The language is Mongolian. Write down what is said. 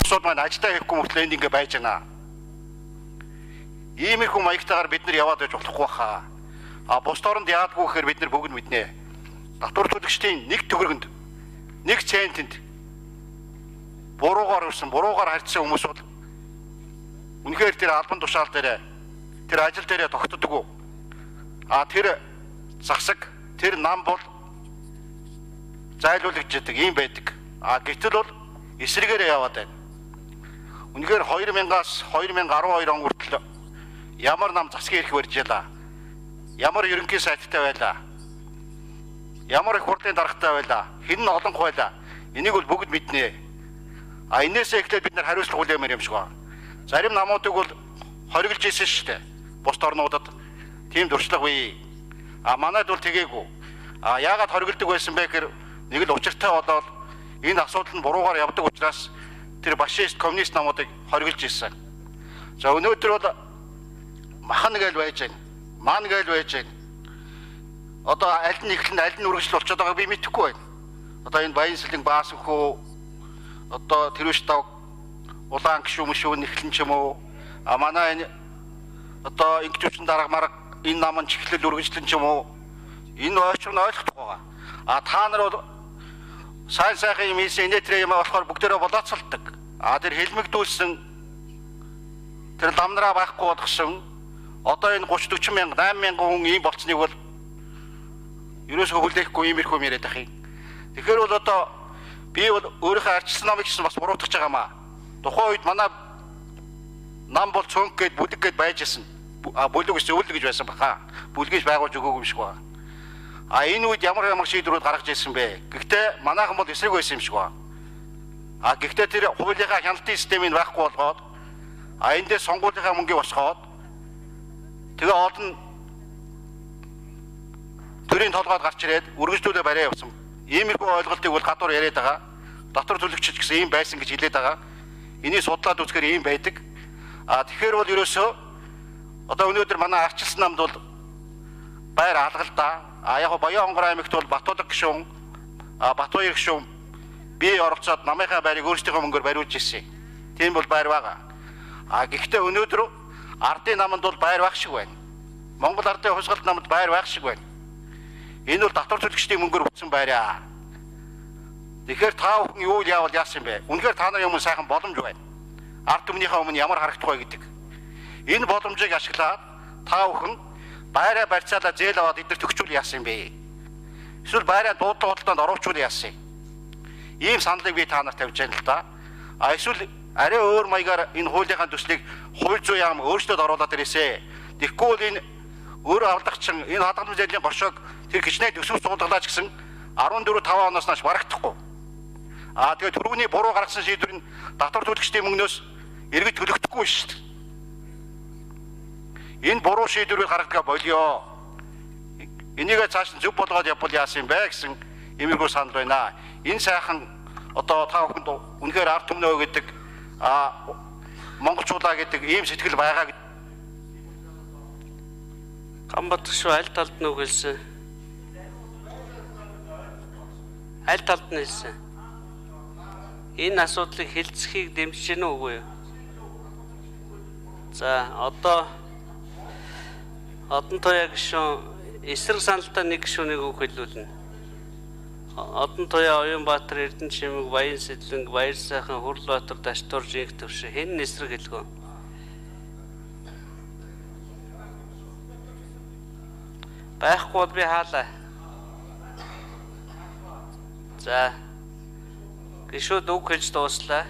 бусууд маань ажилдаа хийхгүй мөртлөө энд ингэ байж байна. Иймэрхүү маягтайгаар бид нар яваад байж болохгүй хаа. А бус дорнд яадгүй гэхээр бид нар бүгд мэднэ. Татвар төлөгчдийн нэг төгрөгөнд нэг центэнд буруугаар өрсөн, буруугаар харьцсан хүмүүс бол үнэхээр тэр албан тушаал дээр тэр ажил дээр тогтдоггүй. А тэр засаг, тэр нам бол зайлуулагддаг юм байдаг. А гэтэл бол эсрэгээрээ яваад байна. Үнэхээр 2000-аас 2012 он хүртэл ямар нам засгийн эрх барьж ялаа. Ямар ерөнхий сайттай байлаа. Ямар их хурлын даргатай байлаа. Хэн нь олонх байлаа. Энийг бол бүгд мэднэ. А энээсээ эхлээд бид нар хариуцлага хүлээмээр юм шиг байна. Зарим намуудыг бол хориглож ирсэн шүү дээ. Бусд орнуудад тийм дуршлаг бий. А манайд бол тэгээгүй. А яагаад хориглодог байсан бэ гэхээр нэг л учиртай болоод энэ асуудал нь буруугаар явдаг учраас тэр фашист коммунист намуудыг хориглож ирсэн. За өнөөдөр бол махан гээл байж байна. Ман гээл байж байна. Одоо аль нь эхлэн аль нь үргэлжлэл болчиход байгааг би мэдэхгүй байна. Одоо энэ Баянсэлэн Баасанхүү одоо Тэрвэштав улаан гişүү мөшөө нэхлэн ч юм уу. А манай энэ одоо инкчүүчэн дарга марга энэ намын чиглэл үргэлжлэн ч юм уу. Энэ ойчрын ойлгохгүй байгаа. А та нар бол сайн сайхан юм ийсэн инээтрээ юм болохоор бүгдээрээ болооцолдог. А тэр хэлмэгдүүлсэн тэр ламнараа байхгүй болгосон одоо энэ 30-40 мянга 8 мянган хүн ийм болцсныг бол ерөөсөө хүлээхгүй иймэрхүү яриад ах юм. Тэгэхээр бол одоо би бол өөрийнхөө арчилсан намыг гэсэн бас буруутгаж байгаа маа. Тухайн үед манай нам бол цөнх гээд бүлэг гээд байж исэн. Бүлэг гэсэн өвөл гэж байсан баха. Бүлгэж байгуулж өгөөгүй юм шиг байна. А энэ үед ямар шийдвэрүүд гаргаж ирсэн бэ? Гэхдээ манайхан бол эсрэг байсан юм шиг байна. А гэхдээ тэр хуулийнхаа хяналтын системийг байхгүй болгоод а эндээ сонгуулийнхаа мөнгийг босгоод тэгээ олон төрийн толгойд гарч ирээд үргэлжлүүлээ барай явсан. Иймэрхүү ойлголтыг бол гадуур яриад байгаа. Дотор төлөгчд гэсэн ийм байсан гэж хэлээд байгаа. Энийг судлаад үзэхээр ийм байдаг. А тэгэхээр бол ерөөсөө одоо өнөөдөр манай арчилсан намд бол байр алгалдаа. А яг Баян хонгор аймагт бол Батулга гишүүн, Батбаяр гишүүн бие оролцоод намынхаа байрыг өөрсдийнхөө мөнгөөр бариулж ирсэн. Тийм бол байр байгаа. А гэхдээ өнөөдөр ардын намд бол байр байх шиг байна. Монгол ардын хувьсгалт намд байр байх шиг байна. Энэ бол татвар төлөгчдийн мөнгөөр бүтсэн байраа. Тэгэхээр та бүхэн юу яавал яасан бэ? Үнэхээр та нарын өмнө сайхан боломж байна. Ард түмнийхээ өмнө ямар харагдах вэ гэдэг. Энэ боломжийг ашиглаад та бүхэн байраа барьцаалаа зээл аваад эдгээр төгчүүл яасан бэ? Эсвэл байраа дуудлага бодлоонд оруулчул яасан? Ийм саналыг би та нарт тавьж байна л да. А эсвэл арай өөр маягаар энэ хуулийнхаа төслийг хууль зүйн яам өөрсдөө оруулаад ирээсэ. Тэгэхгүй бол энэ өөр авлагчин энэ хадгалан зээлийн боршоог тэр хичнээн төсөв суулгалаач гэсэн 14-5 оноос нааш барагдахгүй. А тэгээд түрүүний буруу гаргасан шийдвэр нь татвар төлөгчдийн мөнгнөөс эргэж төлөгдөхгүй шүү дээ. Энэ буруу шийдвэрийг гаргадаг болио. Энийг цааш нь зөв болгоод явбал яасан юм бэ гэсэн иймэрхүү санал байна. Энэ сайхан одоо та бүхэнд үнэхээр ард түмнөө гэдэг монголчуудаа гэдэг ийм сэтгэл байгаа. Гамбат шүү аль талд нь үгэлсэн? Аль талд нь хэлсэн? Энэ асуудлыг хэлцэхийг дэмжиж гэнэ үгүй юу? За одоо Одон Туяа гишүүн эсрэг саналтай нэг гишүүнийг үг хэлүүлнэ. Одон Туяа, Оюнбаатар, Эрдэнэчимэг, Баянсэлэнг, Баяр сайхан, Хүрлбаатар, Даштуур, Жинх төвшө хэн эсрэг хэлгөө? Байхгүй бол би хаалаа. За гишүүд үг хэлж дууслаа.